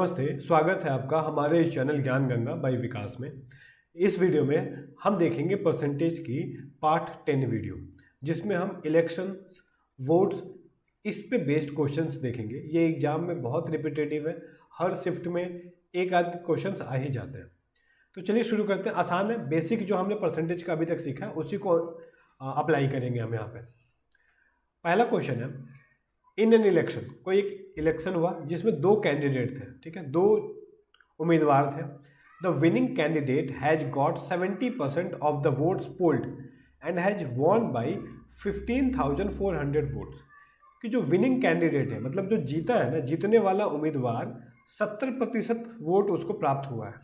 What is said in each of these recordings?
नमस्ते, स्वागत है आपका हमारे इस चैनल ज्ञान गंगा बाई विकास में। इस वीडियो में हम देखेंगे परसेंटेज की पार्ट 10 वीडियो, जिसमें हम इलेक्शंस, वोट्स, इस पे बेस्ड क्वेश्चंस देखेंगे। ये एग्जाम में बहुत रिपीटेटिव है, हर शिफ्ट में एक आध क्वेश्चंस आ ही जाते हैं। तो चलिए शुरू करते हैं। आसान है, बेसिक जो हमने परसेंटेज का अभी तक सीखा है उसी को अप्लाई करेंगे हम यहाँ पे। पहला क्वेश्चन है, इन एन इलेक्शन, कोई एक इलेक्शन हुआ जिसमें दो कैंडिडेट थे, ठीक है, दो उम्मीदवार थे। The winning candidate has got 70% of the votes polled and has won by 15,400 votes. कि जो विनिंग कैंडिडेट है, मतलब जो जीता है ना, जीतने वाला उम्मीदवार 70% वोट उसको प्राप्त हुआ है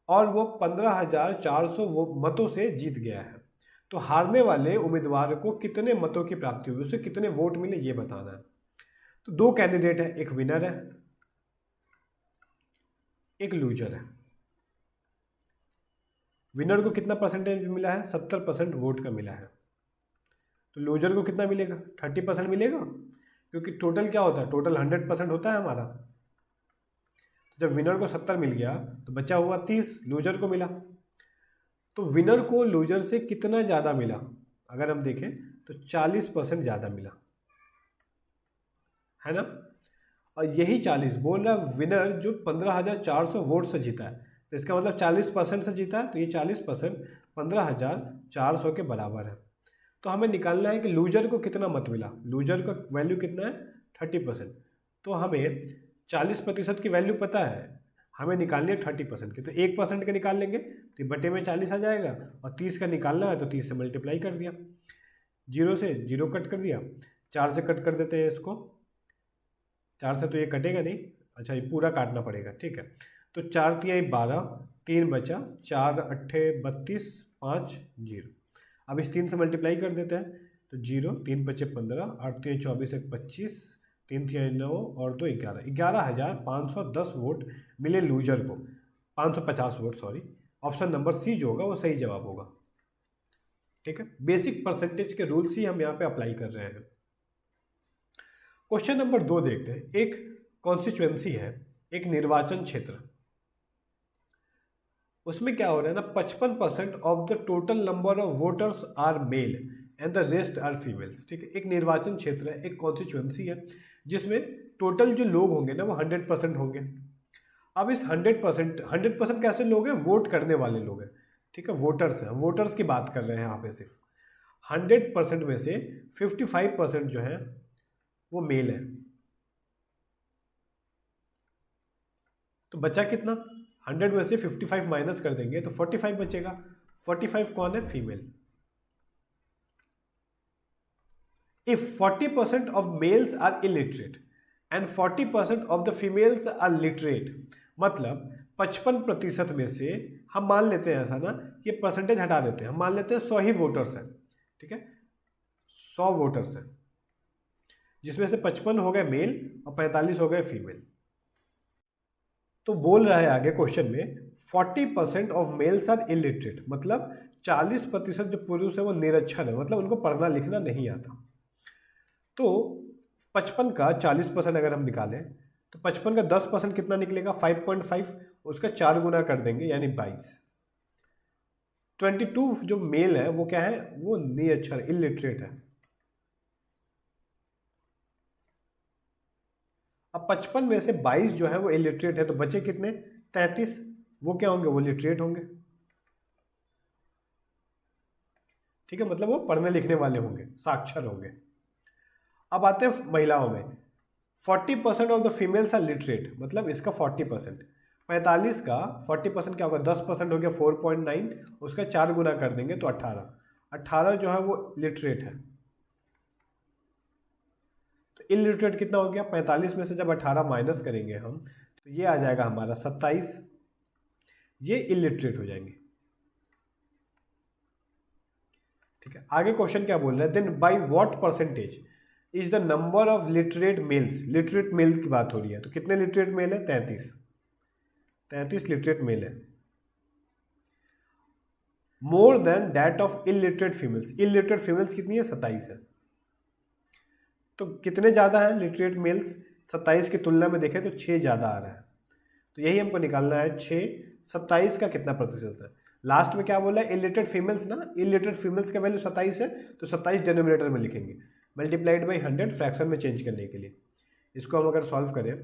और वो 15,400 मतों से जीत गया है। तो हारने वाले उम्मीदवार को कितने मतों की प्राप्ति हुई, उसे कितने वोट मिले, ये बताना है। तो दो कैंडिडेट है, एक विनर है, एक लूजर है। विनर को कितना परसेंटेज मिला है? 70% वोट का मिला है। तो लूजर को कितना मिलेगा? 30% मिलेगा, क्योंकि टोटल क्या होता है, टोटल 100% होता है हमारा। जब विनर को 70 मिल गया तो बचा हुआ 30 लूजर को मिला। तो विनर को लूजर से कितना ज़्यादा मिला? अगर हम देखें तो 40% ज़्यादा मिला, है ना। और यही 40 बोल रहा है विनर जो 15,400 वोट से जीता है, तो इसका मतलब 40% से जीता है। तो ये 40% 15,400 के बराबर है। तो हमें निकालना है कि लूजर को कितना मत मिला। लूजर का वैल्यू कितना है? 30%। तो हमें 40% की वैल्यू पता है, हमें निकालनी है 30% की। तो 1% के निकाल लेंगे तो ये बटे में 40 आ जाएगा, और 30 का निकालना है तो 30 से मल्टीप्लाई कर दिया, 0 से 0 कट कर दिया, 4 से कट कर देते हैं इसको। 4 से तो ये कटेगा नहीं, अच्छा ये पूरा काटना पड़ेगा, ठीक है। तो 4 तिहाई 12, 3 बचा, 4 अट्ठे 32, 5 0। अब इस 3 से मल्टीप्लाई कर देते हैं तो 0, 3 बचे 15, 8 तिहाई 24, 25, 3 तिहाई 9 और 2 11, 11,510 वोट मिले लूजर को। 550 vote, sorry. Option number C जो होगा वो सही जवाब होगा, ठीक है। बेसिक परसेंटेज के रूल्स ही हम यहाँ पे अप्लाई कर रहे हैं। क्वेश्चन नंबर 2 देखते हैं। एक कॉन्स्टिट्यूएंसी है, एक निर्वाचन क्षेत्र, उसमें क्या हो रहा है ना, 55% of the total number of voters are male and the rest are females, ठीक है। एक निर्वाचन क्षेत्र है, एक कॉन्स्टिट्यूएंसी है, जिसमें टोटल जो लोग होंगे ना वो 100% होंगे। अब इस 100% कैसे लोग हैं? वोट करने वाले लोग हैं, ठीक है, वोटर्स हैं। वोटर्स की बात कर रहे हैं यहाँ पे। सिर्फ 100% में से 55% जो है वो मेल है। तो बचा कितना? 100 में से 55 माइनस कर देंगे तो 45 बचेगा। 45 कौन है? Female. If 40% of males are illiterate and 40% of the females are literate, मतलब 55% में से हम मान लेते हैं ऐसा ना, ये परसेंटेज हटा देते हैं, हम मान लेते हैं 100 ही वोटर्स हैं, ठीक है, 100 वोटर्स हैं, जिसमें से 55 हो गए मेल और 45 हो गए फीमेल। तो बोल रहा है आगे क्वेश्चन में 40% ऑफ मेल्स आर इलिटरेट, मतलब 40% जो पुरुष है वो निरक्षर है, मतलब उनको पढ़ना लिखना नहीं आता। तो 55 का 40% अगर हम निकालें तो 55 का 10% कितना निकलेगा? 5.5, उसका 4 गुना कर देंगे यानी 22। 22 जो मेल है वो क्या है? वो निरक्षर, इलिटरेट है। अब 55 में से 22 जो है वो इलिटरेट है, तो बचे कितने? 33। वो क्या होंगे? वो लिटरेट होंगे, ठीक है, मतलब वो पढ़ने लिखने वाले होंगे, साक्षर होंगे। अब आते हैं महिलाओं में। 40% of the females are literate, मतलब इसका 40%। 45 का 40% क्या होगा? 10% हो गया 4.9, उसका 4 गुना कर देंगे तो 18। 18 जो है वो लिटरेट है। तो इलिटरेट कितना हो गया? 45 में से जब 18 माइनस करेंगे हम तो ये आ जाएगा हमारा 27। ये इलिटरेट हो जाएंगे, ठीक है। आगे क्वेश्चन क्या बोल रहा है? Then by what percentage is the number of literate males, literate male की बात हो रही है, तो कितने लिटरेट मेल है? 33 लिटरेट मेल है, more than that of illiterate females. Illiterate females कितनी है? 27 है। तो कितने ज़्यादा है लिटरेट मेल्स? 27 की तुलना में देखें तो 6 ज़्यादा आ रहा है। तो यही हमको निकालना है 6, 27 का कितना प्रतिशत है। लास्ट में क्या बोला है, इलिटरेट फीमेल्स ना, इलिटरेट फीमेल्स का वैल्यू 27 है, तो 27 डिनोमिनेटर में लिखेंगे, मल्टीप्लाइड बाई 100 फ्रैक्शन में चेंज करने के लिए। इसको हम अगर सॉल्व करें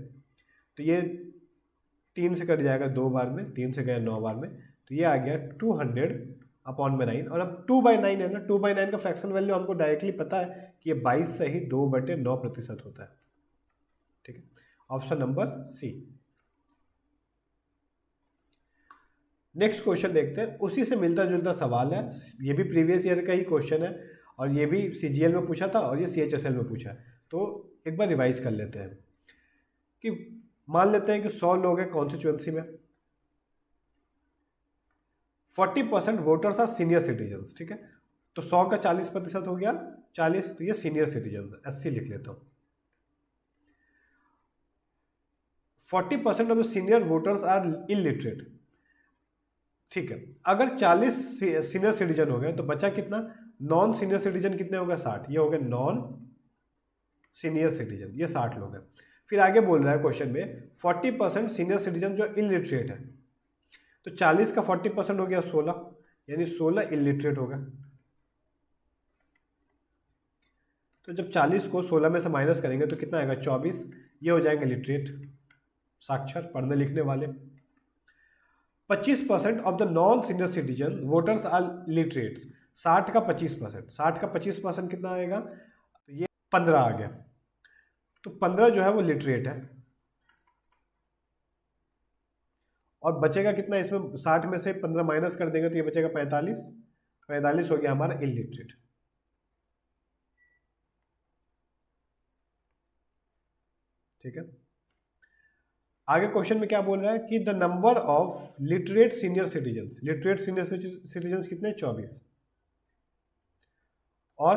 तो ये 3 से कट जाएगा 2 बार में, 3 से गया 9 बार में, तो ये आ गया 200/9। और अब 2/9 है ना, 2/9 का फ्रैक्शन वैल्यू हमको डायरेक्टली पता है कि ये 22 से ही 2/9% होता है। ठीक है, option number C. Next question देखते हैं, उसी से मिलता जुलता सवाल है, ये भी प्रीवियस ईयर का ही क्वेश्चन है और ये भी CGL में पूछा था और ये CHSL में पूछा है। तो एक बार रिवाइज कर लेते हैं कि मान लेते हैं कि 100 लोग हैं कॉन्स्टिट्यूएंसी में, 40% वोटर्स आर सीनियर सिटीजन्स। ठीक है, तो 100 का 40% हो गया 40, तो ये सीनियर सिटीजन 80 लिख लेता हूँ। 40% of the senior voters are illiterate. ठीक है, अगर 40 सीनियर सिटीजन हो गए तो बचा कितना, नॉन सीनियर सिटीजन कितने हो गए 60, ये हो गए नॉन सीनियर सिटीजन, ये 60 लोग हैं। फिर आगे बोल रहा है क्वेश्चन में 40% सीनियर सिटीजन जो इलिटरेट है, तो 40 का 40% हो गया 16, यानी 16 इलिटरेट हो गया। तो जब 40 को 16 में से माइनस करेंगे तो कितना आएगा 24, ये हो जाएंगे लिटरेट, साक्षर, पढ़ने लिखने वाले। 25% of the non senior citizen voters are literates, 60 का 25%, 60 का 25% कितना आएगा, तो ये 15 आ गया। तो 15 जो है वो लिटरेट है, और बचेगा कितना इसमें, 60 में से 15 माइनस कर देंगे तो ये बचेगा 45, 45 हो गया हमारा इलिटरेट। ठीक है, आगे क्वेश्चन में क्या बोल रहा है कि the number of literate senior citizens, literate senior citizens कितने 24, और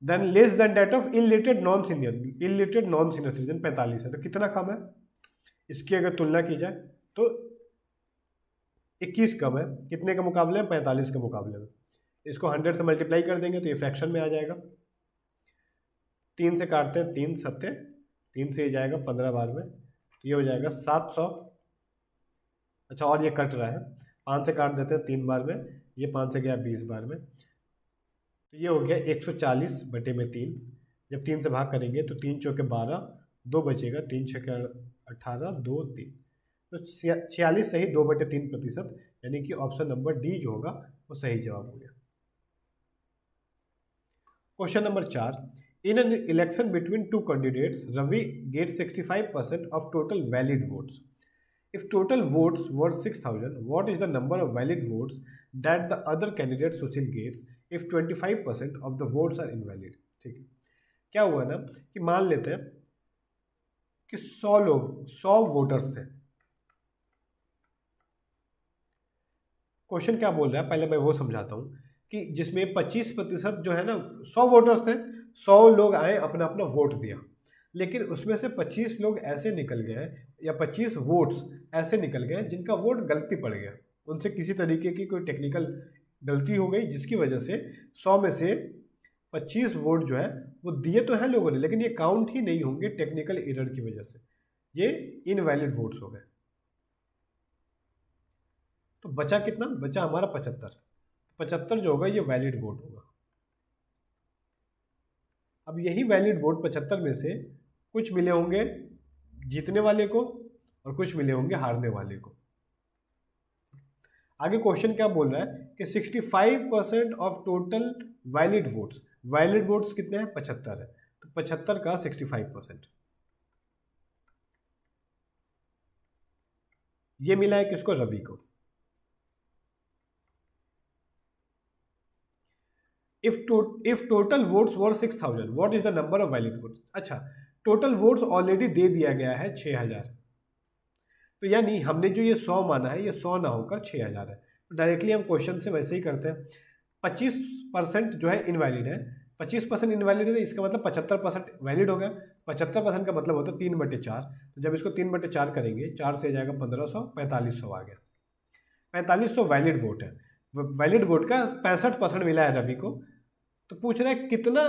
then less than that of illiterate non senior, illiterate non senior citizen 45 है, तो कितना कम है, इसकी अगर तुलना की जाए तो 21 कम है, कितने के मुकाबले में, 45 के मुकाबले में। इसको 100 से मल्टीप्लाई कर देंगे तो ये फ्रैक्शन में आ जाएगा, 3 से काटते हैं 3 सत्ते, 3 से ये जाएगा 15 बार में, तो ये हो जाएगा 700। अच्छा, और ये कट रहा है, 5 से काट देते हैं 3 बार में, ये 5 से गया 20 बार में, तो ये हो गया 140/3। जब 3 से भाग करेंगे तो 3 चौके 12, 2 बचेगा, 3 छक्के 18, 2 3, तो 46 सही 2/3%, यानी कि ऑप्शन नंबर डी जो होगा वो सही जवाब हो गया। Question number 4, in an election between two candidates, Ravi gets 65% of total valid votes. If total votes were 6,000, what is the number of valid votes that the other candidate Sushil gets if 25% of the votes are invalid? ठीक है, क्या हुआ ना कि मान लेते हैं कि 100 लोग, 100 वोटर्स थे। क्वेश्चन क्या बोल रहा है, पहले मैं वो समझाता हूँ कि जिसमें 25% जो है ना, 100 वोटर्स थे, 100 लोग आए, अपना अपना वोट दिया, लेकिन उसमें से 25 लोग ऐसे निकल गए या 25 वोट्स ऐसे निकल गए जिनका वोट गलती पड़ गया, उनसे किसी तरीके की कोई टेक्निकल गलती हो गई, जिसकी वजह से 100 में से 25 वोट जो है वो दिए तो हैं लोगों ने, लेकिन ये काउंट ही नहीं होंगे टेक्निकल एरर की वजह से, ये इनवैलिड वोट्स हो गए। तो बचा कितना, बचा हमारा 75, 75 जो होगा ये वैलिड वोट होगा। अब यही वैलिड वोट 75 में से कुछ मिले होंगे जीतने वाले को और कुछ मिले होंगे हारने वाले को। आगे क्वेश्चन क्या बोल रहा है कि 65% of total valid votes, valid votes कितने हैं 75 है, तो 75 का 65% ये मिला है किसको, रवि को। If total votes were 6,000, what is the number of valid votes? अच्छा, टोटल वोट्स ऑलरेडी दे दिया गया है 6,000, तो यानी हमने जो ये 100 माना है ये 100 ना होकर 6,000 है। तो डायरेक्टली हम क्वेश्चन से वैसे ही करते हैं, 25% जो है इनवैलिड है, 25% इनवैलिड है, इसका मतलब 75% वैलिड हो गया। 75% का मतलब होता है 3/4, तो जब इसको 3/4 करेंगे, 4 से जाएगा 1500, 4500 आ गया। 4500 वैलिड वोट है, वैलिड वोट का 65% मिला है रवि को। तो पूछ रहा है कितना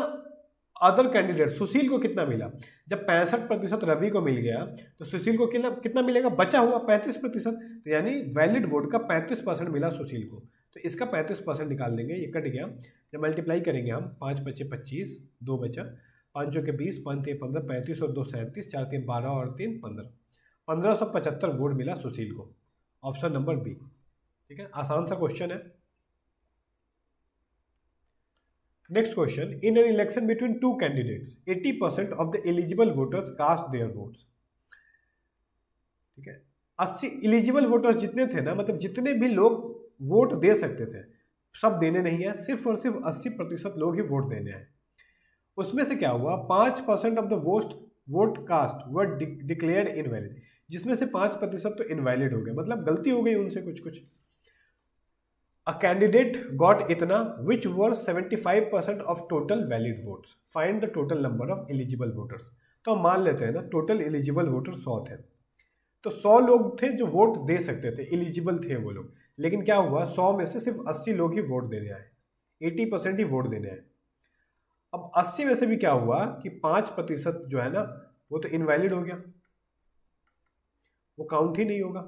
अदर कैंडिडेट, सुशील को कितना मिला? जब 65% रवि को मिल गया तो सुशील को कितना मिलेगा? बचा हुआ 35%। तो यानी वैलिड वोट का 35% मिला सुशील को, तो इसका 35% निकाल देंगे, ये कट गया। जब मल्टीप्लाई करेंगे हम 5 × 5 = 25, 2 बचा, 5 × 20, 5 × 3 = 15, 35 और 2 = 37, 4 × 3 = 12 और 3 = 15, 1575 वोट मिला सुशील को। ऑप्शन नंबर बी, ठीक है, आसान सा क्वेश्चन है। Next question, in an election between two candidates 80% of the eligible voters cast their votes, ठीक है, 80 एलिजिबल वोटर्स जितने थे ना, मतलब जितने भी लोग वोट दे सकते थे, सब देने नहीं है, सिर्फ और सिर्फ 80% लोग ही वोट देने हैं। उसमें से क्या हुआ, 5% of the vote cast were declared invalid, जिसमें से 5% तो इनवैलिड हो गए, मतलब गलती हो गई उनसे कुछ। अ कैंडिडेट गॉट इतना विच वर 75% of total valid votes, find the total number of eligible voters. तो हम मान लेते हैं ना टोटल एलिजिबल वोटर 100 थे, तो 100 लोग थे जो वोट दे सकते थे, एलिजिबल थे वो लोग, लेकिन क्या हुआ, 100 में से सिर्फ 80 लोग ही वोट देने आए, 80% ही वोट देने आए। अब 80 में से भी क्या हुआ कि 5% जो है ना वो तो इनवैलिड हो गया, वो काउंट ही नहीं होगा।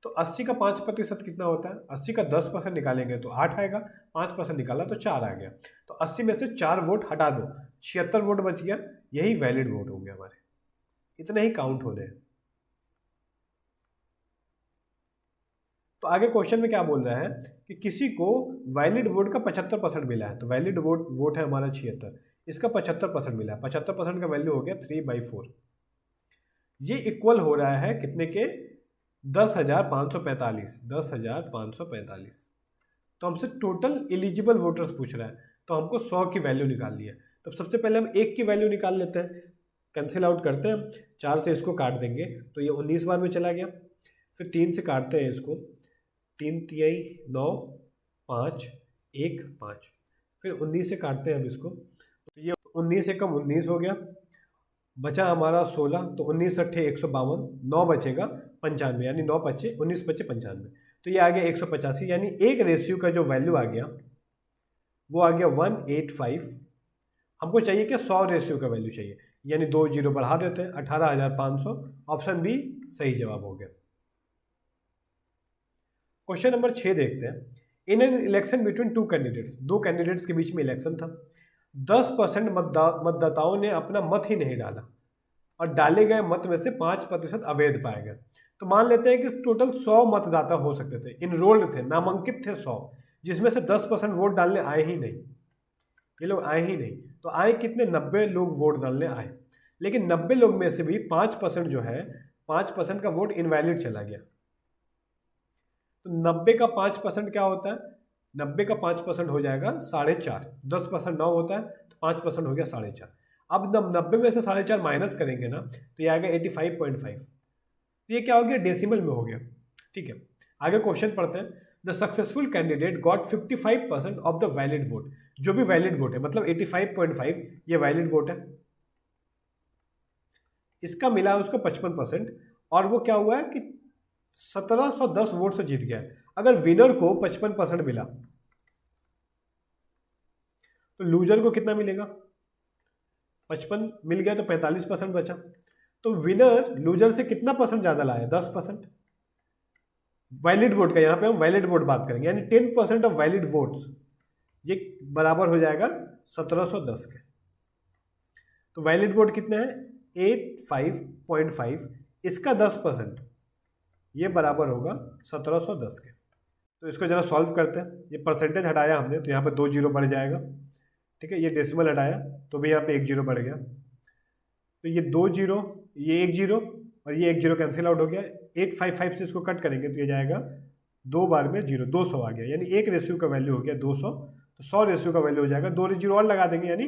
तो 80 का 5% कितना होता है, 80 का 10% निकालेंगे तो 8 आएगा, 5% निकाला तो 4 आ गया, तो 80 में से 4 वोट हटा दो, 76 वोट बच गया, यही वैलिड वोट होंगे हमारे, इतने ही काउंट होने हैं। तो आगे क्वेश्चन में क्या बोल रहा है कि किसी को वैलिड वोट का 75% मिला है, तो वैलिड वोट है हमारा 76, इसका 75% मिला है, 75% का वैल्यू हो गया 3/4, ये इक्वल हो रहा है कितने के, 10,545, 10,545। तो हमसे टोटल एलिजिबल वोटर्स पूछ रहा है, तो हमको 100 की वैल्यू निकालनी है। तो सबसे पहले हम 1 की वैल्यू निकाल लेते हैं, कैंसिल आउट करते हैं, 4 से इसको काट देंगे तो ये 19 बार में चला गया, फिर 3 से काटते हैं इसको, 3 × 3 = 9, 5, 1, 5, फिर 19 से काटते हैं हम इसको, तो ये 19 से कम 19 हो गया, बचा हमारा 16, तो 19 × 8 = 152, 9 बचेगा 95, यानी 9 बचे 19 बचे 95, तो ये आ गया 185, यानी एक रेशियो का जो वैल्यू आ गया वो आ गया 185। हमको चाहिए क्या, 100 रेशियो का वैल्यू चाहिए, यानी 2 0 बढ़ा देते हैं, 18,500, ऑप्शन बी सही जवाब हो गया। क्वेश्चन नंबर 6 देखते हैं, in an election between two candidates, दो कैंडिडेट्स के बीच में इलेक्शन था, 10% मतदाताओं ने अपना मत ही नहीं डाला और डाले गए मत में से 5% अवैध पाए गए। तो मान लेते हैं कि टोटल 100 मतदाता हो सकते थे, इनरोल्ड थे, नामांकित थे 100, जिसमें से 10% वोट डालने आए ही नहीं, ये लोग आए ही नहीं, तो आए कितने, 90 लोग वोट डालने आए, लेकिन 90 लोग में से भी 5% जो है, 5% का वोट इनवैलिड चला गया। तो 90 का 5% क्या होता है, 90 का 5% हो जाएगा 4.5, 10% 9 होता है, तो 5% हो गया 4.5। अब 90 में से 4.5 माइनस करेंगे ना, तो ये आएगा 85.5, तो ये क्या हो गया, डेसिमल में हो गया। ठीक है, आगे क्वेश्चन पढ़ते हैं, the successful candidate got 55% of the valid vote, जो भी वैलिड वोट है, मतलब 85.5 ये वैलिड वोट है, इसका मिला है उसको 55%, और वो क्या हुआ है कि 1710 वोट से जीत गया है। अगर विनर को 55% मिला तो लूजर को कितना मिलेगा, 55 मिल गया तो 45% बचा, तो विनर लूजर से कितना परसेंट ज्यादा लाया, 10%। वैलिड वोट का, यहां पे हम वैलिड वोट बात करेंगे, यानी 10% ऑफ वैलिड वोट्स, ये बराबर हो जाएगा 1710 के। तो वैलिड वोट कितने हैं, 85.5, इसका 10%, ये बराबर होगा 1710 के। तो इसको जरा सॉल्व करते हैं, ये परसेंटेज हटाया हमने तो यहाँ पे 2 0 बढ़ जाएगा, ठीक है, ये डेसिमल हटाया तो भी यहाँ पे 1 0 बढ़ गया, तो ये 2 0, ये 1 0 और ये 1 0 कैंसिल आउट हो गया, 855 से इसको कट करेंगे तो ये जाएगा 2 बार में 0, 200 आ गया, यानी एक रेशियो का वैल्यू हो गया 200, तो 100 रेशियो का वैल्यू हो जाएगा, 2 0 और लगा देंगे यानी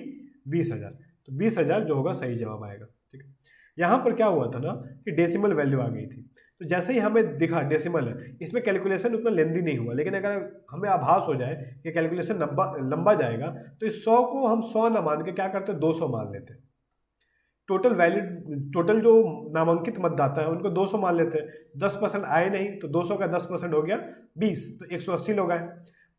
20,000, तो 20,000 जो होगा सही जवाब आएगा। ठीक है, यहाँ पर क्या हुआ था ना कि डेसिमल वैल्यू आ गई थी, तो जैसे ही हमें दिखा डेसिमल है, इसमें कैलकुलेशन उतना लेंदी नहीं हुआ, लेकिन अगर हमें आभास हो जाए कि कैलकुलेशन लंबा जाएगा तो इस 100 को हम 100 ना मान के क्या करते हैं, 200 मान लेते हैं। टोटल जो नामांकित मतदाता है उनको 200 मान लेते हैं, 10% आए नहीं तो 200 का 10% हो गया 20, तो 180 लोग आए,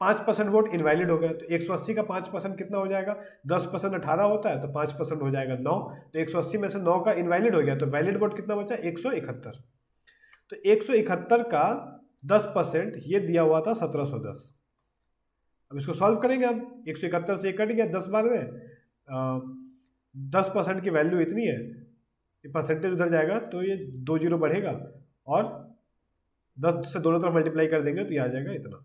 5% वोट इनवैलिड हो गया, तो 180 का 5% कितना हो जाएगा, 10% 18 होता है, तो 5% हो जाएगा 9, तो 180 में से 9 का इनवैलिड हो गया, तो वैलिड वोट कितना बचा, 171। तो 171 का 10% ये दिया हुआ था 1710। अब इसको सॉल्व करेंगे हम, 171 से कट गया 10 बार में, 10% की वैल्यू इतनी है, ये परसेंटेज उधर जाएगा तो ये 2 जीरो बढ़ेगा, और 10 से दोनों तरफ मल्टीप्लाई कर देंगे तो ये आ जाएगा इतना,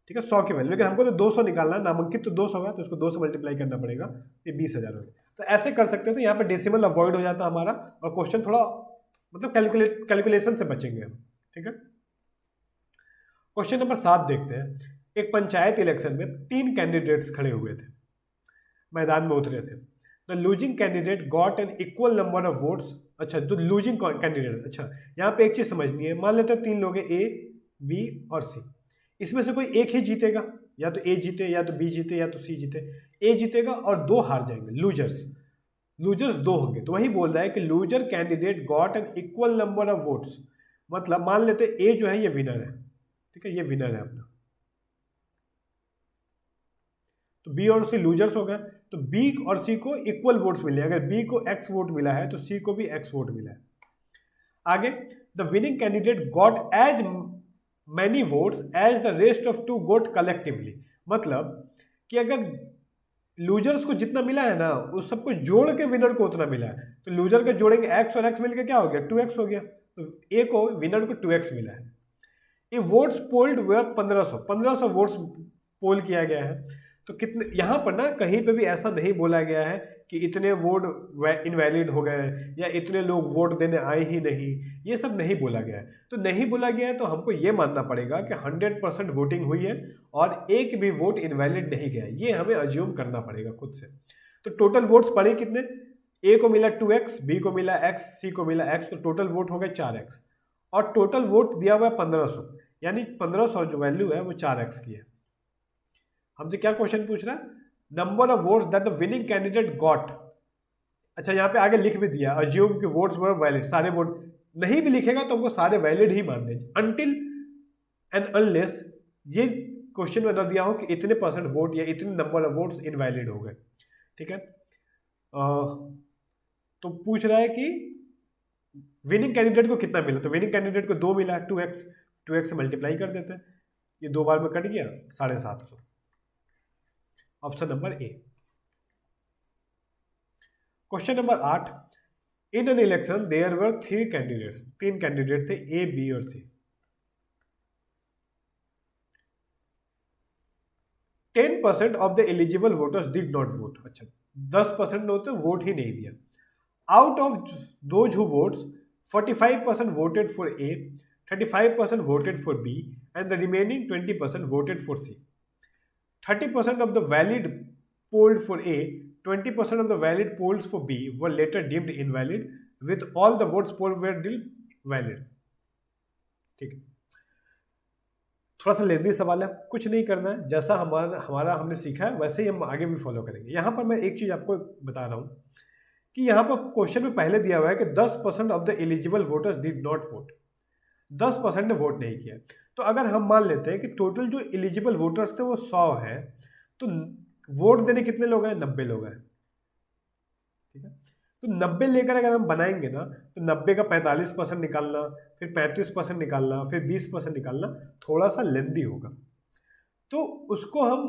ठीक है, 100 की वैल्यू। लेकिन हमको तो 200 निकालना है, नामांकित तो 200 है, तो इसको 2 से मल्टीप्लाई करना पड़ेगा, ये 20,000 हो गया। तो ऐसे कर सकते थे, तो यहाँ पे डेसिमल अवॉइड हो जाता हमारा, और क्वेश्चन थोड़ा मतलब कैलकुलेशन से बचेंगे हम, ठीक है। क्वेश्चन नंबर 7 देखते हैं। एक पंचायत इलेक्शन में 3 कैंडिडेट्स खड़े हुए थे, मैदान में उतरे थे। The losing candidate got an equal number of votes. अच्छा, जो लूजिंग कैंडिडेट, अच्छा यहाँ पे एक चीज समझनी है, मान लेते हैं 3 लोग हैं, ए, बी और सी। इसमें से कोई एक ही जीतेगा, या तो ए जीते, या तो बी जीते, या तो सी जीते। ए जीतेगा और 2 हार जाएंगे, लूजर्स 2 होंगे। तो वही बोल रहा है कि loser candidate got an equal number of votes, मतलब मान लेते ए जो है ये विनर है, ठीक है, ये विनर है अपना, तो बी और सी लूजर्स हो गए। तो बी और सी को इक्वल वोट्स मिले, अगर बी को एक्स वोट मिला है तो सी को भी एक्स वोट मिला है। आगे, the winning candidate got as many votes as the rest of 2 got collectively, मतलब कि अगर लूजर्स को जितना मिला है ना, उस सबको जोड़ के विनर को उतना मिला है। तो लूजर के जोड़ेंगे एक्स और एक्स मिलकर क्या हो गया, 2x हो गया। तो ए को विनर को 2x मिला है। ये वोट्स पोल्ड वे 1500 वोट्स पोल किया गया है। तो कितने, यहाँ पर ना कहीं पे भी ऐसा नहीं बोला गया है कि इतने वोट इनवैलिड हो गए या इतने लोग वोट देने आए ही नहीं, ये सब नहीं बोला गया है। तो नहीं बोला गया है तो हमको ये मानना पड़ेगा कि 100% वोटिंग हुई है और एक भी वोट इनवैलिड नहीं गया, ये हमें अज्यूम करना पड़ेगा खुद से। तो टोटल वोट्स पड़े कितने, ए को मिला 2x, बी को मिला x, सी को मिला x, तो टोटल वोट हो गए 4x, और टोटल वोट दिया हुआ है 1500, यानी 1500 जो वैल्यू है वो 4x की है। हमसे क्या क्वेश्चन पूछ रहा है, number of votes that the winning candidate got. अच्छा, यहाँ पे आगे लिख भी दिया, अज्यूम कि वोट्स वर वैलिड, सारे वोट, नहीं भी लिखेगा तो हमको सारे वैलिड ही मानने, अनटिल एंड अनलेस ये क्वेश्चन में न दिया हो कि इतने परसेंट वोट या इतने नंबर ऑफ वोट्स इनवैलिड हो गए, ठीक है। तो पूछ रहा है कि विनिंग कैंडिडेट को कितना मिला, तो विनिंग कैंडिडेट को 2 मिला, 2x से मल्टीप्लाई कर देते हैं, ये 2 बार में कट गया 750, option number A. Question number 8, in an election there were 3 candidates, 3 candidate थे, ए, बी और C. 10% of the eligible voters did not vote. अच्छा, 10% होते वोट ही नहीं दिया। Out of those who votes 45% voted for A, 35% voted for B and the remaining 20% voted for C. 30% of the valid polled for A, 20% of the valid polls for B were later deemed invalid, with all the votes polled were deemed valid। ठीक है, थोड़ा सा लेंदी सवाल है, कुछ नहीं करना है, जैसा हमारा हमने सीखा है वैसे ही हम आगे भी फॉलो करेंगे। यहाँ पर मैं एक चीज़ आपको बता रहा हूँ कि यहाँ पर क्वेश्चन में पहले दिया हुआ है कि 10% of the eligible voters did not vote, 10% ने वोट नहीं किया। तो अगर हम मान लेते हैं कि टोटल जो एलिजिबल वोटर्स थे वो 100 है, तो वोट देने कितने लोग हैं, 90 लोग हैं, ठीक है। तो 90 लेकर अगर हम बनाएंगे ना, तो 90 का 45% निकालना, फिर 35% निकालना, फिर 20% निकालना थोड़ा सा लेंदी होगा। तो उसको हम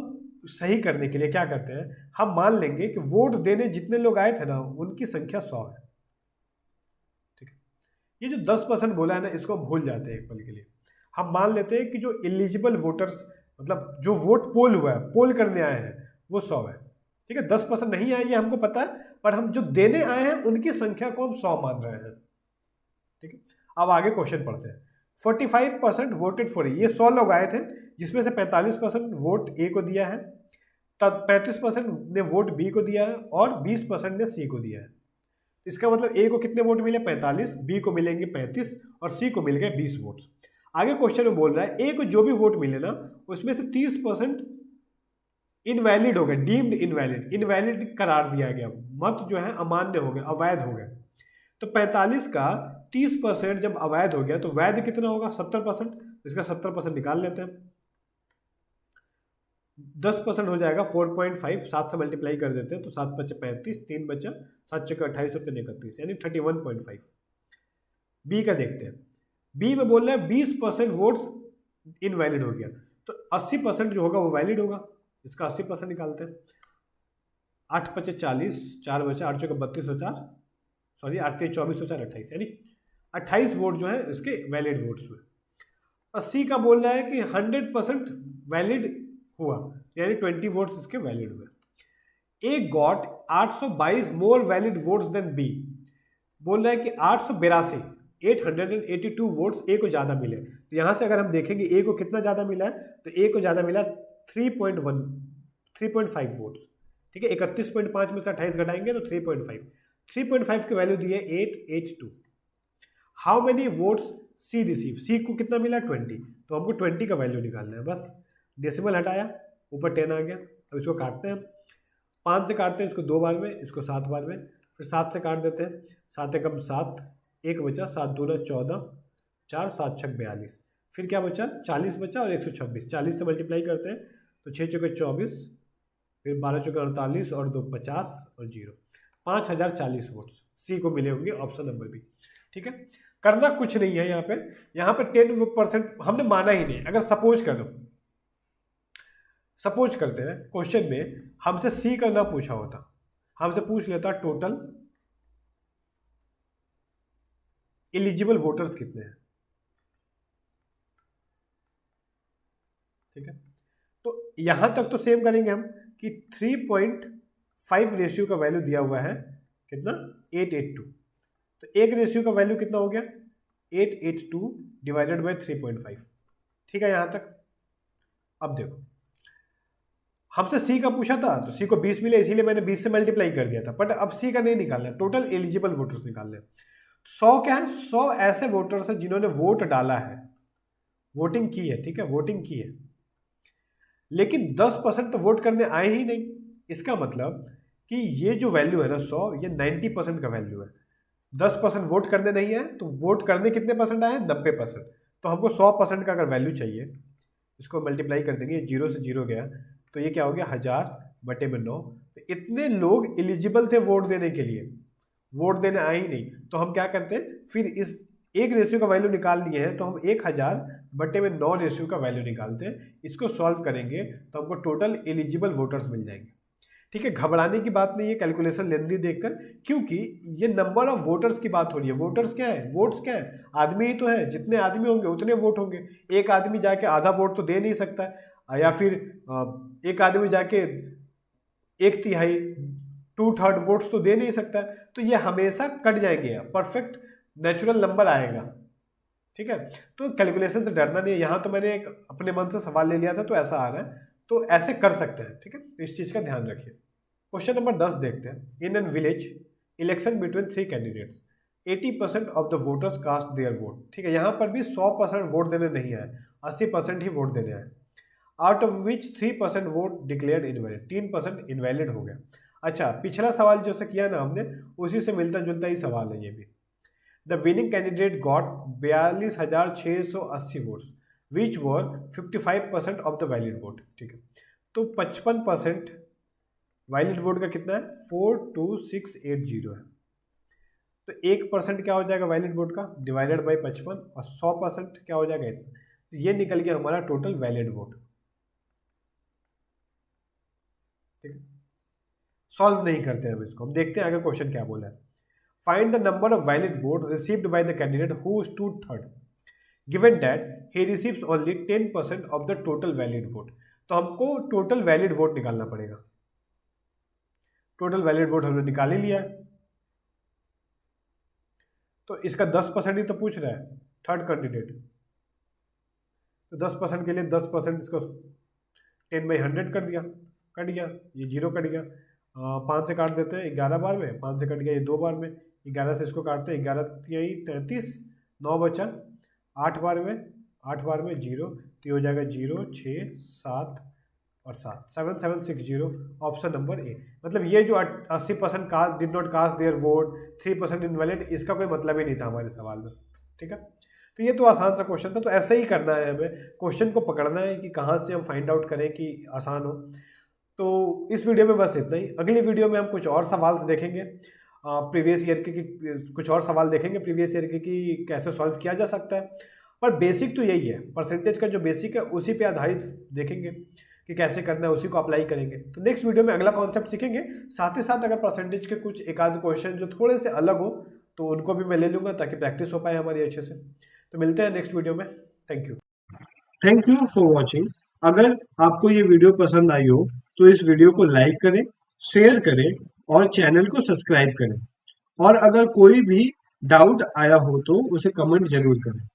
सही करने के लिए क्या करते हैं, हम मान लेंगे कि वोट देने जितने लोग आए थे ना उनकी संख्या 100 है, ठीक है। ये जो 10% बोला है ना, इसको हम भूल जाते हैं एक पल के लिए। हम मान लेते हैं कि जो एलिजिबल वोटर्स, मतलब जो वोट पोल हुआ है, पोल करने आए हैं, वो 100 है, ठीक है। 10% नहीं आए ये हमको पता है, पर हम जो देने आए हैं उनकी संख्या को हम 100 मान रहे हैं, ठीक है। अब आगे क्वेश्चन पढ़ते हैं। 45% वोटेड फॉर ए, ये 100 लोग आए थे जिसमें से 45% वोट ए को दिया है, तब 35% ने वोट बी को दिया है और 20% ने सी को दिया है। इसका मतलब ए को कितने वोट मिले, 45, बी को मिलेंगे 35 और सी को मिल गए 20 वोट्स। आगे क्वेश्चन में बोल रहा है ए को जो भी वोट मिले ना उसमें से 30% इनवैलिड हो गए, डीम्ड इनवैलिड, इनवैलिड करार दिया गया, मत जो है अमान्य हो गए, अवैध हो गए। तो 45 का 30% जब अवैध हो गया तो वैध कितना होगा, 70%, इसका 70% निकाल लेते हैं। 10% हो जाएगा 4.5, 7 से मल्टीप्लाई कर देते हैं तो 7 बचा 35, 3 बचा 7 चौके 28 और 3 31 यानी 31.5। बी का देखते हैं। बी में बोल रहा है 20% वोट्स इनवैलिड हो गया, तो 80% जो होगा वो वैलिड होगा। इसका 80% निकालते हैं। 8 बचे 40, 4 बचा 8 चौके 32 और 4 सॉरी 8 के 24 और 4 28 यानी 28 वोट जो है इसके वैलिड वोट्स हुए। और सी का बोल रहा है कि 100% वैलिड हुआ यानी 20 वोट्स इसके वैलिड हुए। A got 822 more valid votes than B. बोल रहा है कि 882 वोट्स ए को ज़्यादा मिले। तो यहाँ से अगर हम देखेंगे ए को कितना ज़्यादा मिला है, तो ए को ज़्यादा मिला 3.5 वोट्स। ठीक है, 31.5 में से 28 घटाएंगे तो 3.5 की वैल्यू दी है 882। How many votes C receive. C को कितना मिला 20, तो हमको 20 का वैल्यू निकालना है। बस डेसिमल हटाया, ऊपर 10 आ गया। अब इसको काटते हैं, 5 से काटते हैं इसको 2 बार में, इसको 7 बार में, फिर 7 से काट देते हैं, 7 एकम 7, 1 बचा, 7 दूना 14, 4 7 छक 42, फिर क्या बचा 40 बचा और 126। 40 से मल्टीप्लाई करते हैं तो 6 चौके 24, फिर 12 चौके 48 और 2 50 और 0, 5040 वोट्स सी को मिले होंगे, ऑप्शन नंबर बी। ठीक है, करना कुछ नहीं है यहाँ पे 10% हमने माना ही नहीं। अगर सपोज करते हैं क्वेश्चन में हमसे सी का ना पूछा होता, हमसे पूछ लेता टोटल एलिजिबल वोटर्स कितने हैं। ठीक है, तो यहां तक तो सेम करेंगे हम कि 3.5 रेशियो का वैल्यू दिया हुआ है कितना 882, तो एक रेशियो का वैल्यू कितना हो गया 882 डिवाइडेड बाय 3.5। ठीक है, यहां तक। अब देखो हमसे सी का पूछा था तो सी को 20 मिले, इसीलिए मैंने 20 से मल्टीप्लाई कर दिया था। बट अब सी का नहीं निकालना है, टोटल एलिजिबल वोटर्स निकालने हैं। 100 क्या है, 100 ऐसे वोटर्स हैं जिन्होंने वोट डाला है, वोटिंग की है। ठीक है, वोटिंग की है, लेकिन 10% तो वोट करने आए ही नहीं। इसका मतलब कि ये जो वैल्यू है ना 100, ये 90% का वैल्यू है। 10% वोट करने नहीं है, तो वोट करने कितने परसेंट आए 90%। तो हमको 100% का अगर वैल्यू चाहिए, इसको मल्टीप्लाई कर देंगे, 0 से 0 गया तो ये क्या हो गया 1000/9। तो इतने लोग एलिजिबल थे वोट देने के लिए, वोट देने आए ही नहीं। तो हम क्या करते हैं, फिर इस एक रेशियो का वैल्यू निकाल लिए हैं तो हम 1000/9 रेशियो का वैल्यू निकालते हैं। इसको सॉल्व करेंगे तो हमको टोटल एलिजिबल वोटर्स मिल जाएंगे। ठीक है, घबराने की बात नहीं है कैलकुलेशन लेंदी देखकर, क्योंकि ये नंबर ऑफ वोटर्स की बात हो रही है। वोटर्स क्या है, वोट्स क्या है, आदमी ही तो है। जितने आदमी होंगे उतने वोट होंगे। एक आदमी जाके आधा वोट तो दे नहीं सकता है, या फिर एक आदमी जाके 1/3 2/3 वोट्स तो दे नहीं सकता। तो ये हमेशा कट जाएंगे, परफेक्ट नेचुरल नंबर आएगा। ठीक है, तो कैलकुलेशन से डरना नहीं है। यहाँ तो मैंने एक अपने मन से सवाल ले लिया था तो ऐसा आ रहा है, तो ऐसे कर सकते हैं। ठीक है, इस चीज़ का ध्यान रखिए। क्वेश्चन नंबर 10 देखते हैं। In a village election between 3 candidates 80% of the voters cast their vote. ठीक है, यहाँ पर भी 100% वोट देने नहीं आए, 80% ही वोट देने आए। Out of which 3% vote declared invalid, 3% invalid हो गया। अच्छा, पिछला सवाल जो से किया ना हमने, उसी से मिलता जुलता ही सवाल है ये भी। The winning candidate got 42,680 votes which were 55% of the valid vote. ठीक है, तो 55% वैलिड वोट का कितना है 42680 है। तो 1% क्या हो जाएगा वैलिड वोट का डिवाइडेड बाई 55, और 100% क्या हो जाएगा इतना। तो ये निकल गया हमारा टोटल वैलिड वोट। ठीक है, सॉल्व नहीं करते हैं हम इसको, हम देखते हैं आगे क्वेश्चन क्या बोला है। Find the number of valid vote received by the candidate who stood third given that he receives only 10% of the total valid vote. तो हमको टोटल वैलिड वोट निकालना पड़ेगा। टोटल वैलिड वोट हमने निकाल ही लिया है, तो इसका 10% ही तो पूछ रहा है थर्ड कैंडिडेट। तो 10% के लिए 10% इसको 10/100 कर दिया, कट गया, ये 0 कट गया। 5 से काट देते हैं 11 बार में, 5 से कट गया ये 2 बार में। 11 से इसको काटते हैं, 11×3 = 33, 9 बचा 8 बार में, 8 बार में 0, तो ये हो जाएगा 0 6 7 और 7, 7760, ऑप्शन नंबर ए। मतलब ये जो 80% cast did not cast their vote, 3% invalid, इसका कोई मतलब ही नहीं था हमारे सवाल में। ठीक है, तो ये तो आसान सा क्वेश्चन था, तो ऐसे ही करना है हमें, क्वेश्चन को पकड़ना है कि कहाँ से हम फाइंड आउट करें कि आसान हो। तो इस वीडियो में बस इतना ही। अगली वीडियो में हम कुछ और सवाल देखेंगे प्रीवियस ईयर के, कुछ और सवाल देखेंगे प्रीवियस ईयर के कि कैसे सॉल्व किया जा सकता है। पर बेसिक तो यही है, परसेंटेज का जो बेसिक है उसी पे आधारित देखेंगे कि कैसे करना है, उसी को अप्लाई करेंगे। तो नेक्स्ट वीडियो में अगला कॉन्सेप्ट सीखेंगे। साथ ही साथ अगर परसेंटेज के कुछ एक आध क्वेश्चन जो थोड़े से अलग हो तो उनको भी मैं ले लूँगा ताकि प्रैक्टिस हो पाए हमारी अच्छे से। तो मिलते हैं नेक्स्ट वीडियो में। Thank you for watching. अगर आपको ये वीडियो पसंद आई हो तो इस वीडियो को लाइक करें, शेयर करें और चैनल को सब्सक्राइब करें। और अगर कोई भी डाउट आया हो तो उसे कमेंट जरूर करें।